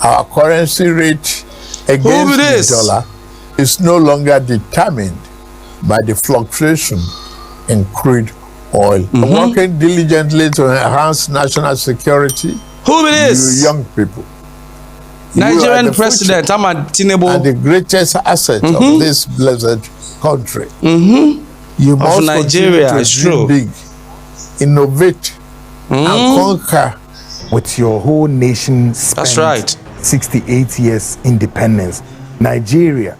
Our currency rate against the dollar is no longer determined by the fluctuation in crude oil. Working diligently to enhance national security. Who it is? You young people. Nigerian president, Tinubu. And the greatest asset of this blessed country. You must Nigeria, continue to dream big, innovate, and conquer. With your whole nation spent 68 years independence. Nigeria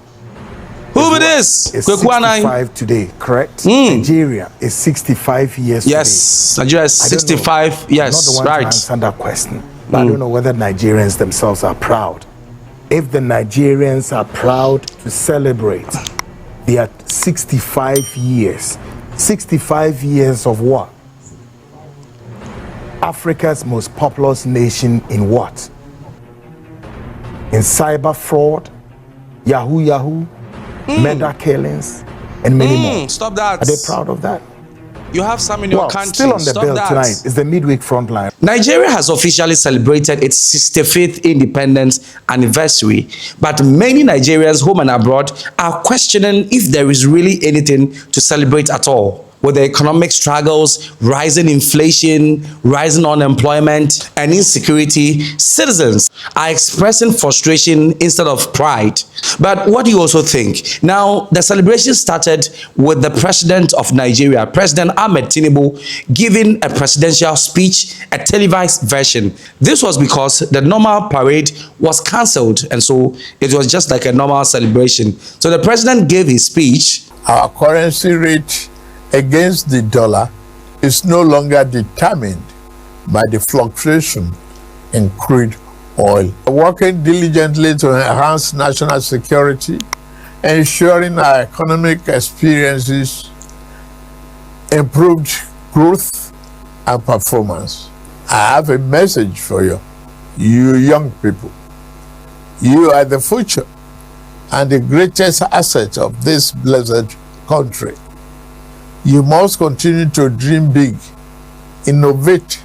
is 65 today, correct? Nigeria is 65 years today. Yes, Nigeria is 65 years, I'm not the one to answer that question, but I don't know whether Nigerians themselves are proud. If the Nigerians are proud to celebrate their 65 years of what? Africa's most populous nation in what? In cyber fraud, Yahoo, murder killings, and many more. Stop that. Are they proud of that? You have some in your country. Still on the bill tonight is the midweek frontline. Nigeria has officially celebrated its 65th independence anniversary, but many Nigerians home and abroad are questioning if there is really anything to celebrate at all. With the economic struggles, rising inflation, rising unemployment, and insecurity, citizens are expressing frustration instead of pride. But what do you also think? Now, the celebration started with the president of Nigeria, President Ahmed Tinubu, giving a presidential speech, a televised version. This was because the normal parade was cancelled, and so it was just like a normal celebration. So the president gave his speech. Our currency rate against the dollar is no longer determined by the fluctuation in crude oil. Working diligently to enhance national security, ensuring our economic experiences improved growth and performance. I have a message for you, you young people. You are the future and the greatest asset of this blessed country. You must continue to dream big, innovate,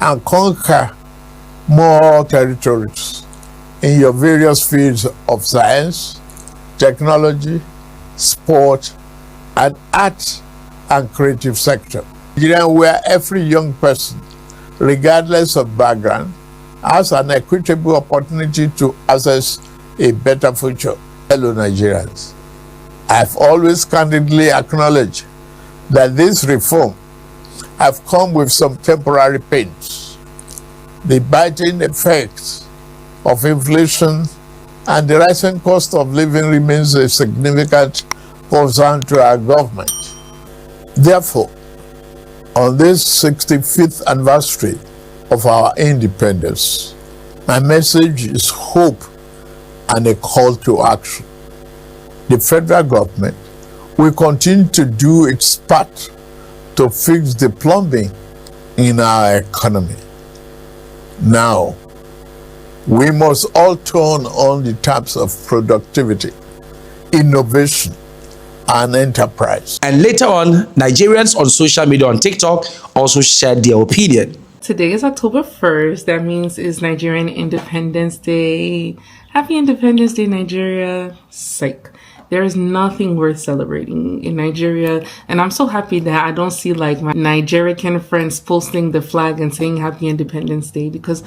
and conquer more territories in your various fields of science, technology, sport, and art and creative sector. Nigeria, where every young person, regardless of background, has an equitable opportunity to access a better future. Fellow Nigerians, I've always candidly acknowledged that this reform have come with some temporary pains. The biting effects of inflation and the rising cost of living remains a significant concern to our government. Therefore, on this 65th anniversary of our independence, my message is hope and a call to action. The federal government will continue to do its part to fix the plumbing in our economy. Now, we must all turn on the taps of productivity, innovation, and enterprise. And later on, Nigerians on social media on TikTok also shared their opinion. Today is October 1st. That means it's Nigerian Independence Day. Happy Independence Day, Nigeria. Psych. There is nothing worth celebrating in Nigeria. And I'm so happy that I don't see like my Nigerian friends posting the flag and saying Happy Independence Day, because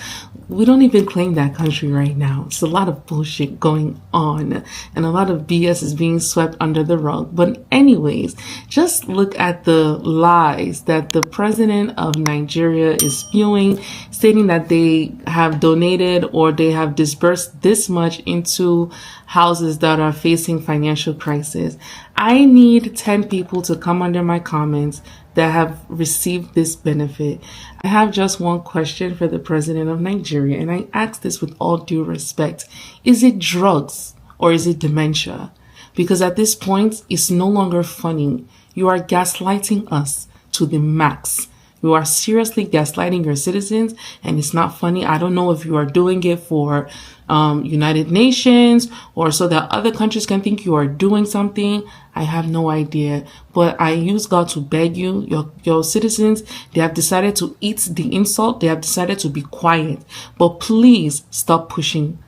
we don't even claim that country right now. It's a lot of bullshit going on and a lot of BS is being swept under the rug. But anyways, just look at the lies that the president of Nigeria is spewing, stating that they have donated or they have disbursed this much into houses that are facing financial crisis. I need 10 people to come under my comments that have received this benefit. I have just one question for the president of Nigeria, and I ask this with all due respect. Is it drugs or is it dementia? Because at this point, it's no longer funny. You are gaslighting us to the max. You are seriously gaslighting your citizens, and it's not funny. I don't know if you are doing it for United Nations or so that other countries can think you are doing something. I have no idea. But I use God to beg you, your citizens, they have decided to eat the insult. They have decided to be quiet. But please stop pushing,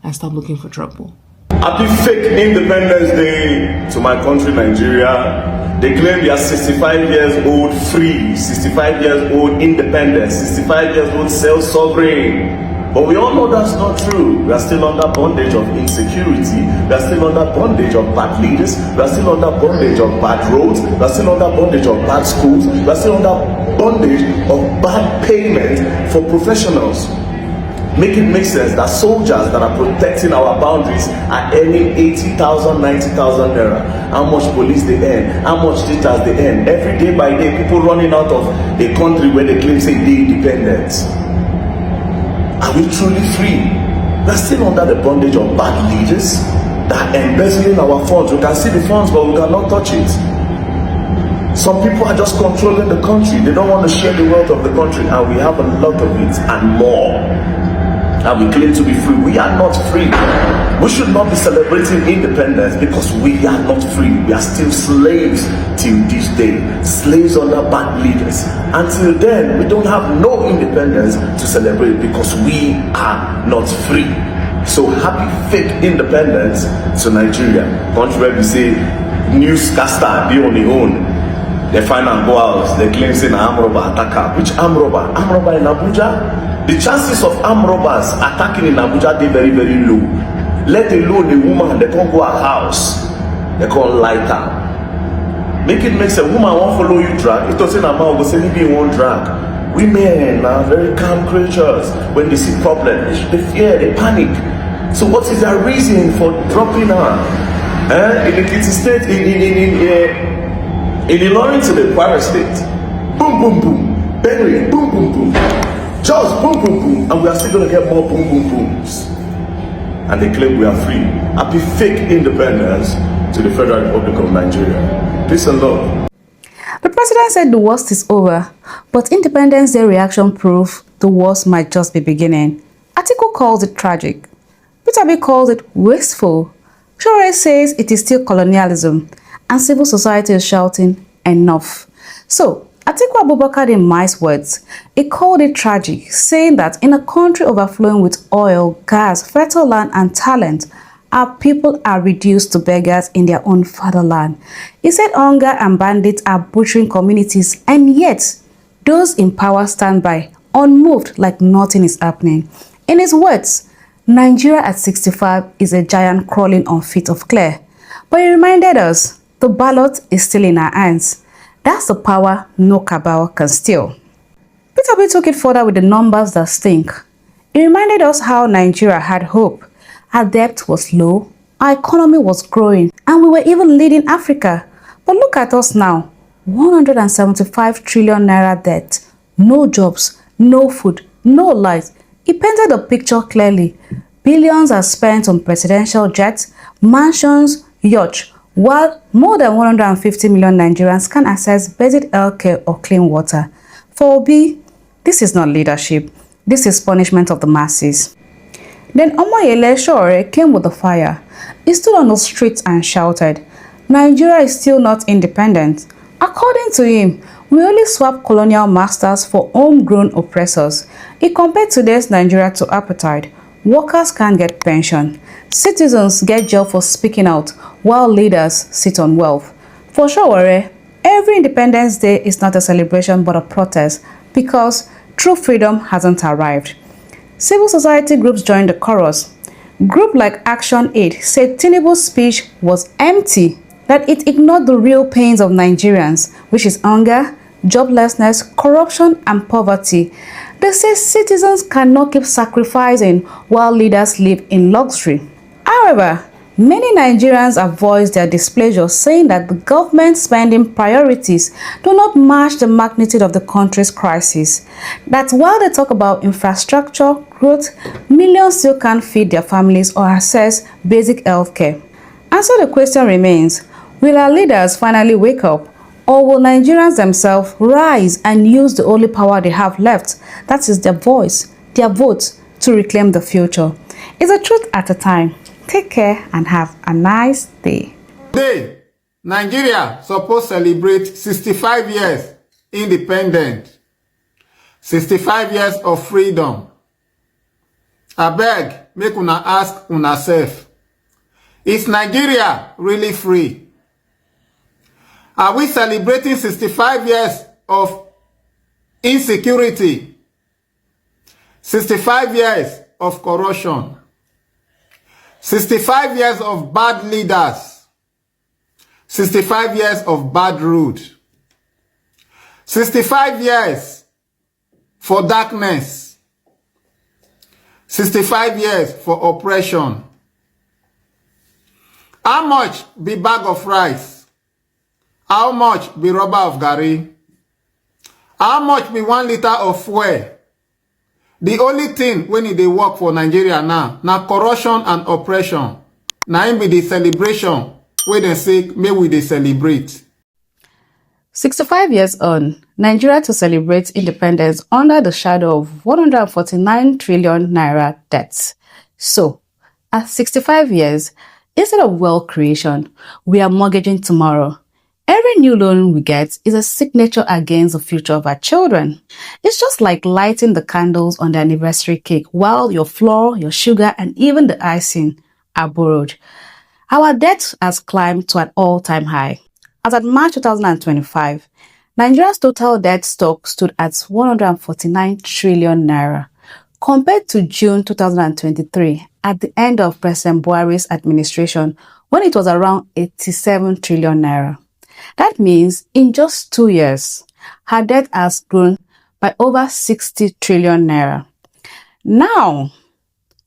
and stop looking for trouble. Happy fake Independence Day to my country, Nigeria. They claim they are 65 years old free, 65 years old independent, 65 years old self-sovereign. But we all know that's not true. We are still under bondage of insecurity. We are still under bondage of bad leaders. We are still under bondage of bad roads. We are still under bondage of bad schools. We are still under bondage of bad payment for professionals. Make it make sense that soldiers that are protecting our boundaries are earning 80,000, 90,000 naira. How much police they earn, how much teachers they earn. Every day by day, people running out of a country where they claim say they independent. Are we truly free? We are still under the bondage of bad leaders that are embezzling our funds. We can see the funds, but we cannot touch it. Some people are just controlling the country. They don't want to share the wealth of the country, and we have a lot of it and more. And we claim to be free. We are not free. We should not be celebrating independence because we are not free. We are still slaves till this day. Slaves under bad leaders. Until then, we don't have no independence to celebrate because we are not free. So happy fake independence to Nigeria. Country where we say newscaster be on their own. They find and go out. They claim say na arm robber attacker. Which arm robber? Arm robber in Abuja? The chances of armed robbers attacking in Abuja are very, very low. Let alone a woman, they can't go her house. They can't light her. Make it make sense. A woman won't follow you drag. It doesn't a man will say maybe you won't drag. Women are very calm creatures. When they see problems, they fear, they panic. So what is their reason for dropping her? In the state, in Ilorin to the Kwara state. Boom, boom, boom. Benue, boom, boom, boom. Just boom, boom, boom, and we are still going to get more boom, boom, booms. And they claim we are free. Happy fake independence to the Federal Republic of Nigeria. Peace and love. The president said the worst is over, but Independence Day reaction proof the worst might just be beginning. Atiku calls it tragic. Peter B calls it wasteful. Shore says it is still colonialism, and civil society is shouting enough. So, Atiku Abubakar, in Mai's words, he called it tragic, saying that in a country overflowing with oil, gas, fertile land and talent, our people are reduced to beggars in their own fatherland. He said hunger and bandits are butchering communities, and yet those in power stand by, unmoved like nothing is happening. In his words, Nigeria at 65 is a giant crawling on feet of clay. But he reminded us the ballot is still in our hands. That's the power no cabal can steal. Peter B took it further with the numbers that stink. He reminded us how Nigeria had hope. Our debt was low, our economy was growing, and we were even leading Africa. But look at us now, 175 trillion naira debt, no jobs, no food, no light. He painted the picture clearly. Billions are spent on presidential jets, mansions, yachts, while more than 150 million Nigerians can access basic healthcare or clean water. For Obi, this is not leadership. This is punishment of the masses. Then Omoyele Sowore came with the fire. He stood on the streets and shouted, Nigeria is still not independent. According to him, we only swap colonial masters for homegrown oppressors. He compared today's Nigeria to apartheid. Workers can't get pension. Citizens get jail for speaking out, while leaders sit on wealth. For Sowore, every Independence Day is not a celebration but a protest because true freedom hasn't arrived. Civil society groups joined the chorus. Group like Action Aid said Tinubu's speech was empty, that it ignored the real pains of Nigerians, which is hunger, joblessness, corruption, and poverty. They say citizens cannot keep sacrificing while leaders live in luxury. However, many Nigerians have voiced their displeasure, saying that the government's spending priorities do not match the magnitude of the country's crisis. That while they talk about infrastructure growth, millions still can't feed their families or access basic health care. And so the question remains, will our leaders finally wake up, Or will Nigerians themselves rise and use the only power they have left, that is their voice, their vote, to reclaim the future? It's a truth at a time. Take care and have a nice day. Today, Nigeria supposed celebrate 65 years independent, 65 years of freedom. Abeg, make una ask una sef, is Nigeria really free? Are we celebrating 65 years of insecurity, 65 years of corruption, 65 years of bad leaders, 65 years of bad rule, 65 years for darkness, 65 years for oppression? How much be bag of rice? How much be rubber of garri? How much be 1 liter of fuel? The only thing when they work for Nigeria now, corruption and oppression. Now it be the celebration where they say, may we they celebrate. 65 years on, Nigeria to celebrate independence under the shadow of 149 trillion naira debts. So, at 65 years, instead of wealth creation, we are mortgaging tomorrow. Every new loan we get is a signature against the future of our children. It's just like lighting the candles on the anniversary cake while your flour, your sugar, and even the icing are borrowed. Our debt has climbed to an all-time high. As at March 2025, Nigeria's total debt stock stood at 149 trillion naira, compared to June 2023 at the end of President Buhari's administration when it was around 87 trillion naira. That means in just 2 years, her debt has grown by over 60 trillion naira. Now,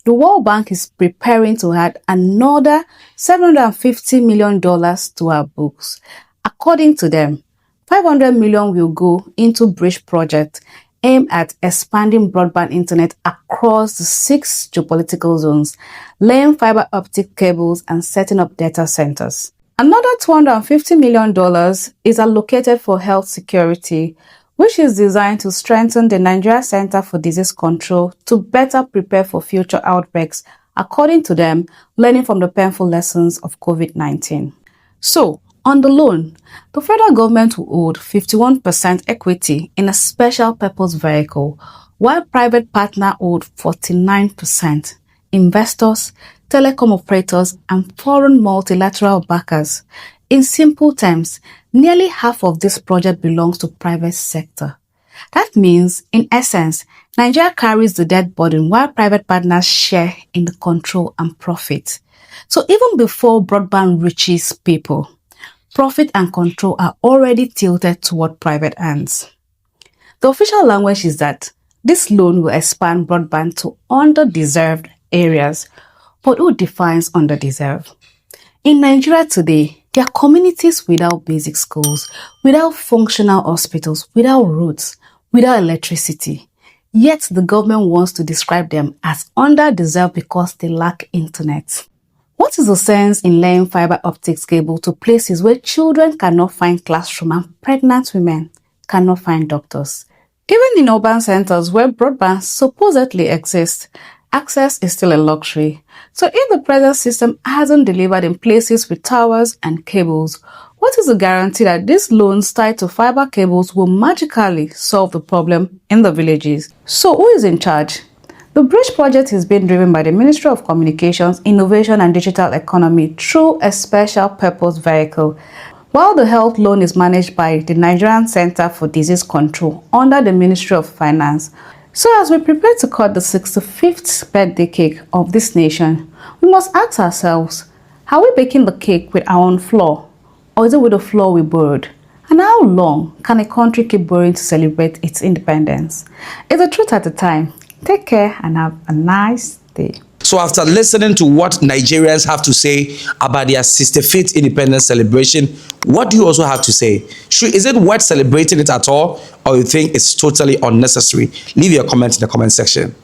the World Bank is preparing to add another $750 million to our books. According to them, 500 million will go into bridge project aimed at expanding broadband internet across the 6 geopolitical zones, laying fiber optic cables and setting up data centers. Another $250 million is allocated for health security, which is designed to strengthen the Nigeria Center for Disease Control to better prepare for future outbreaks, according to them, learning from the painful lessons of COVID-19. So, on the loan, the federal government will hold 51% equity in a special purpose vehicle, while private partner hold 49%. Investors, telecom operators, and foreign multilateral backers. In simple terms, nearly half of this project belongs to private sector. That means, in essence, Nigeria carries the debt burden while private partners share in the control and profit. So even before broadband reaches people, profit and control are already tilted toward private hands. The official language is that this loan will expand broadband to underdeserved areas. But who defines underdeserved? In Nigeria today, there are communities without basic schools, without functional hospitals, without roads, without electricity. Yet the government wants to describe them as underdeserved because they lack internet. What is the sense in laying fiber optics cable to places where children cannot find classroom and pregnant women cannot find doctors? Even in urban centers where broadband supposedly exists, access is still a luxury. So if the present system hasn't delivered in places with towers and cables, what is the guarantee that these loans tied to fiber cables will magically solve the problem in the villages? So who is in charge? The bridge project is being driven by the Ministry of Communications, Innovation and Digital Economy through a special purpose vehicle, while the health loan is managed by the Nigerian Center for Disease Control under the Ministry of Finance. So as we prepare to cut the 65th birthday cake of this nation, we must ask ourselves, are we baking the cake with our own flour, or is it with the flour we borrowed? And how long can a country keep borrowing to celebrate its independence? It's a truth at a time. Take care and have a nice day. So after listening to what Nigerians have to say about their 65th independence celebration, what do you also have to say? Is it worth celebrating it at all, or you think it's totally unnecessary? Leave your comment in the comment section.